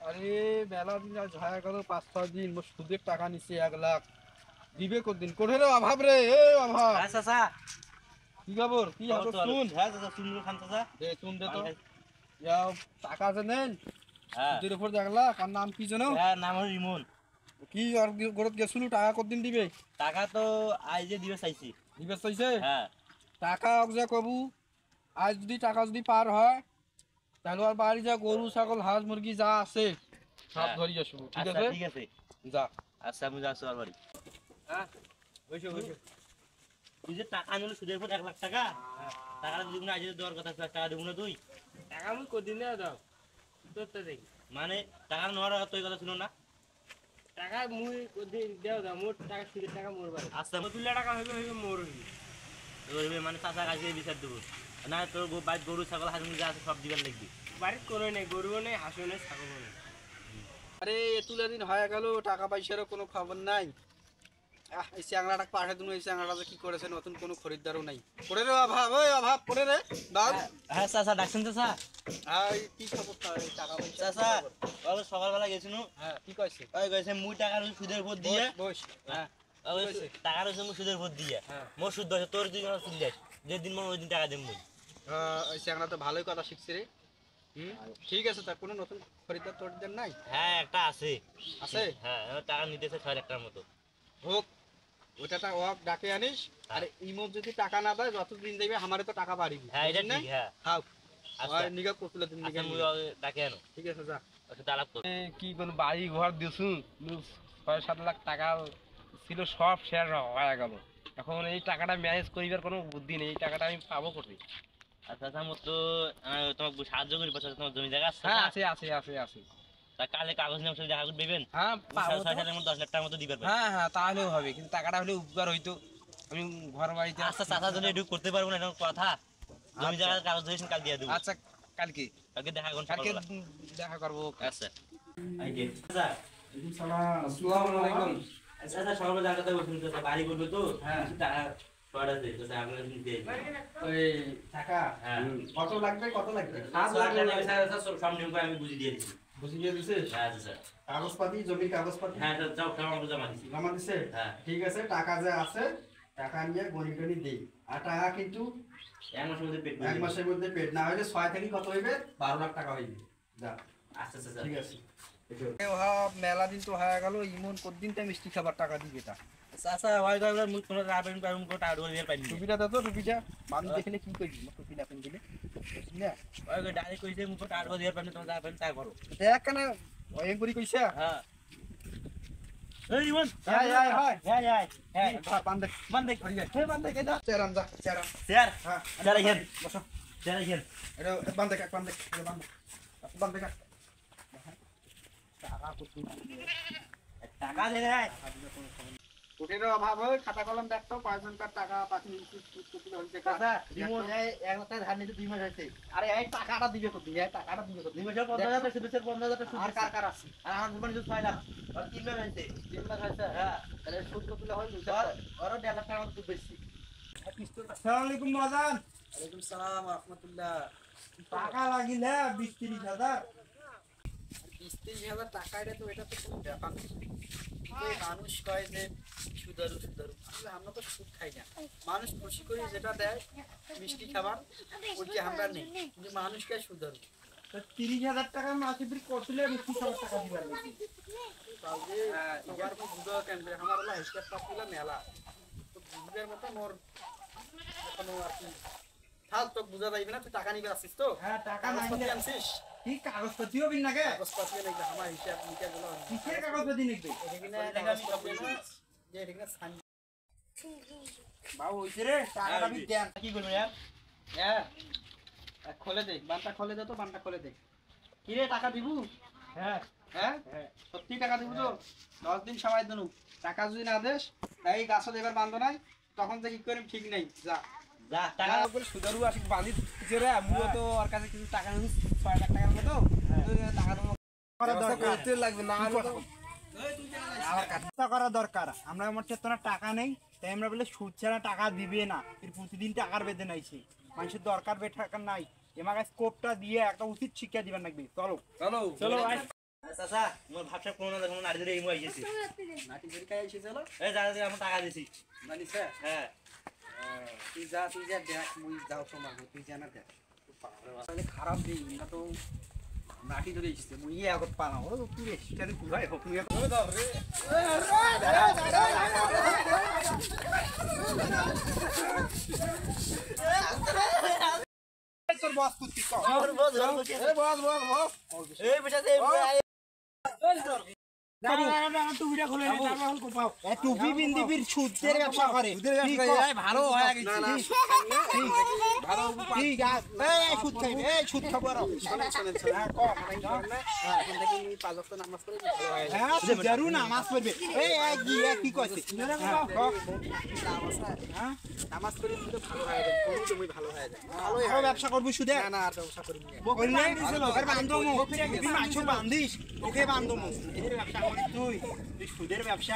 আরে মেলা দিন আজ হয়ে গেল ৫-৬ দিন মোর সুদের টাকা নিচ্ছে ১ লাখ দিবে কতদিন কোনে রে অভাব রে এ অভাব হ্যাঁ চাচা কি খবর কি হাতে শুন হ্যাঁ চাচা শুন খান চাচা দে শুন দে তো যাও টাকা যে নেন হ্যাঁ সুদের উপর ১ লাখ আর নাম কি জানো হ্যাঁ নাম হলো রিমন। কি আর গরত গেছিল টাকা কতদিন দিবে টাকা তো আজ যে দিবে চাইছি। দিবে চাইছে হ্যাঁ টাকা যে কবু আজ যদি টাকা যদি পার হয় তাহলে আর বাড়ি যা গরু ছাগল হাঁস মুরগি যা আছে সব হ্যাঁ। ধরি আসবো ঠিক আচ্ছা আছে ঠিক আছে যা আচ্ছা আমি যাচ্ছি আর বাড়ি। হ্যাঁ বসে বসে তুই যে টাকা আনলো সুদের উপর 1 লাখ টাকা টাকাটা যদি না আজ দেওয়ার কথা ছিল, টাকা দেবো না তুই টাকা আমি কদিনে দাও তোর তো দেখি মানে টাকা নেওয়ার তো এই কথা ছিল না। টাকা মুই কদিন দেও দাও মোর টাকা সুদের টাকা মোর বাড়ি আচ্ছা তুলে টাকা হইবে হইবে মোর হইবে ধরবে মানে চাচা কাছে বিচার দেবো না তোর বাড়ির গরু ছাগল হাঁস মুরগি আছে সব দিবার লাগবে। বাড়ির কোনো নেই গরুও নেই হাঁসও নেই ছাগলও নেই আরে এতুলা দিন হয়ে গেল টাকা পয়সারও কোনো খবর নাই এই চ্যাংড়াটা পাঠে তুমি এই চ্যাংড়াটা যে কি করেছে নতুন কোনো খরিদ্দারও নাই পড়ে রে অভাব ওই অভাব পড়ে রে দাও হ্যাঁ চাচা ডাকছেন চাচা। এই কি খবর এই টাকা পয়সা চাচা ওই সকালবেলা গেছিল হ্যাঁ কি কইছে ওই গেছে মুই টাকা সুদের উপর দিয়ে বস হ্যাঁ ওই টাকা রয়েছে মুই সুদের উপর দিয়ে হ্যাঁ। মোর সুদ দশ তোর দুই জন চলে যাস যেদিন মন ওই দিন টাকা দেব মুই। ওই চ্যাংড়া তো ভালোই কথা শিখছে রে ঠিক আছে তার কোনো নতুন খরিদ্দার তোরদের নাই হ্যাঁ একটা আছে আছে হ্যাঁ টাকা নিতেছে 6 লাখ টাকার মতো। হোক ওইটা ওয়াক ডাকে আনিস আর ইমোর যদি টাকা না দেয় যতদিন দেবে আমারে তো টাকা বাড়িবি হ্যাঁ এটা ঠিক হ্যাঁ খাও আচ্ছা আর নিগা করছিল তুমি আচ্ছা মুই ডাকে আনো ঠিক আছে যা ওটা আলাপ কর। কি কোন বাড়ি ঘর দিছু ৬-৭ লাখ টাকা ছিল সব শেয়ার হয়ে গেল এখন এই টাকাটা ম্যানেজ করিবার কোনো বুদ্ধি নেই এই টাকাটা আমি পাবো কোথায় আচ্ছা আচ্ছা মোর তো তোমাকে সাহায্য করি পাচ্ছ তোমার জমি জায়গা আছে হ্যাঁ না? আছে আছে আছে আছে তা কালে কাগজ নিয়ে আমার সাথে দেখা করতে দেবেন হ্যাঁ পাবো 6 সালের মধ্যে 10 লাখ টাকার মতো দিবার পারবেন। হ্যাঁ হ্যাঁ তাহলেও হবে কিন্তু টাকাটা হলে উপকার হইতো আমি ঘর বাড়িতে আচ্ছা চাচার জন্য একটু করতে পারবো না এরকম কথা জমি জায়গার কাগজ দিয়েছেন কাল দিয়ে দেবো আচ্ছা কালকে কালকে দেখা করুন কালকে সকালবেলা। দেখা করবো আচ্ছা আইকে আচ্ছা আসসালামু আলাইকুম আচ্ছা আচ্ছা সকালবেলা দেখা কথা বলছিলাম তো বাড়ি করবে তো হ্যাঁ। কিছু টাকা শর্ট আছে তো আপনারা দিতে ওই টাকা হ্যাঁ কত লাগবে 7 লাখ টাকা স্যার সব সামনে আমি বুঝিয়ে দিয়ে দিচ্ছি। বুঝিয়ে দিছিস হ্যাঁ আচ্ছা স্যার কাগজপাতি জমির কাগজপাতি হ্যাঁ স্যার যাও খাওয়া জমা দিচ্ছি। জমা দিছে হ্যাঁ ঠিক আছে টাকা যে আছে টাকা নিয়ে গরিব গরিব দেই আর টাকা কিন্তু 1 মাসের মধ্যে পেট 1 মাসের মধ্যে পেড না হইলে 6 থেকে কত হইবে 12 লাখ টাকা হইবে যা আচ্ছা আচ্ছা স্যার ঠিক আছে মেলা দিন তো হয়ে গেল ইমন কতদিনটা মিষ্টি খাবার টাকা দিবে তা আচ্ছা ওই দাদা মুই কোনো রাবেন পারুম কো টাকা দিয়ে পাইনি টুপিটা দে তো টুপিটা মানুষ দেখলে কি কইবি টুপি না পেন দিলে না ওই ডাইরেক্ট কইছে মুই কো টাকা দিয়ে পাইনি তোমরা যাবেন তাই করো। দেখ কেন ওই করি কইছে হ্যাঁ এই রিমন হাই হাই হাই হ্যাঁ হ্যাঁ হ্যাঁ বান্দে বন্ধ হে বান্দে কেদা চেরাম যা চেরাম স্যার হ্যাঁ স্যার এখান বসো স্যার এখান এটা বান্দে কাট বান্দে বান্দে বান্দে কাট টাকা কত টাকা দে রে ওটেরও অভাব হয় খাতা কলম দেখতো 5 জনকার টাকা পাখি কুকুর হইছে দাদা রিমন এই 1 লাখ টাকা ধার নিতে 2 মাস হইছে আরে এই টাকাটা দিবে তো এই টাকাটা দিবে তো 2 মাসে 15000 টাকা সুদ 15000 টাকা সুদ আর কার কার আছে আর আমার জীবনে 6 লাখ আর 3 মাস হইছে 3 লাখ আছে হ্যাঁ তাহলে সুদ কত হয় আর 1.5 লাখ টাকা মতো বেশি। আসসালামু আলাইকুম মাদান ওয়ালাইকুম সালাম ওয়া রাহমাতুল্লাহ টাকা লাগিলে 20-30 হাজার 20-30 হাজার টাকা এটা তো এটা তো কোনো ব্যাপার না এই মানুষ কয় যে সুদারু সুদারু আসলে আমরা তো সুদ খাই না মানুষ খুশি করে যেটা দেয় মিষ্টি খাবার ওইটা আমরা নেই কিন্তু মানুষ খায় সুদারু 30,000 টাকা মাসে ফির কতলে 20,000 টাকা দিবার নাকি কালকে এবার কো বুঝা কেন আমার হলো হিসাব পাতিলা মেলা তো বুঝার মতো মোর এখনো আর কি থাক তো বুঝা যাইবে না তুই টাকা নিবে আসছিস তো হ্যাঁ টাকা কাগজপাতি নাইলে আনছিস কি কাগজপত্র হবি নাকি কাগজপাতি নাকি আমার হিসাব নিকাশ গুলো কিসের কাগজপত্র নাকি বাবু হইছে রে টাকাটা বি দেন কি করবেন यार হ্যাঁ খোলে দে বানটা খোলে দে তো বানটা খোলে দে কি রে টাকা দিবু হ্যাঁ হ্যাঁ সত্যি টাকা দিবু তো 10 দিন সময় দেনু টাকা যদি না দেস তাই গাছ দেবার বান্ধ নাই তখন যে কি করিম ঠিক নাই যা যা টাকা টাকা বলে সুদারু আসি বাঁধি দিছে রে আমিও তো ওর কাছে কিছু টাকা নিছি 6 লাখ টাকার মতো টাকা দেবো করা দরকার লাগবে না কাজটা করা দরকার আমরা আমার চেতনা টাকা নেই তাই আমরা বলে সুদ ছাড়া টাকা দিবে না এর প্রতিদিন টাকার বেতন আইছে মানুষের দরকার টাকা নাই এমাকে স্কোপটা দিয়ে একটা উচিত শিক্ষা দিবেন লাগবে চলো চলো চলো চাচা মোর ভাবসাব কোনো না দেখুন নাড়ি ধরে এই মই এসেছি নাটি ধরে খাই এসেছিল এই জানা দিয়ে আমার টাকা দিছি জানিস হ্যাঁ তুই যা দেখ মুই যাও তোমার তুই জানা দেখ তাহলে খারাপ দিই না তো নাটি ধরে এসেছে মুই আগত পানা ও তুই এসটারে কুড়াই হোক মুই করে দাও রে তোর বস কুত্তি কর এ বস এই বেটা এই টুপি বিন্দিবির সুদের ব্যবসা করে ভালো হয়ে গেছে ভালো ঠিক আছে সুদ খাইবে সুদ খাবো আর নামাজ পড়ে নামাজ পড়বে কি কইছে নামাজ পড়ে ভালো হয়ে যায় তুমি ভালো হয়ে যায় ভালো ব্যবসা করবি সুদে না আর ব্যবসা করবি বান্ধিস ওকে বান্ধব সুদের ব্যবসা করিস তুই সুদের ব্যবসা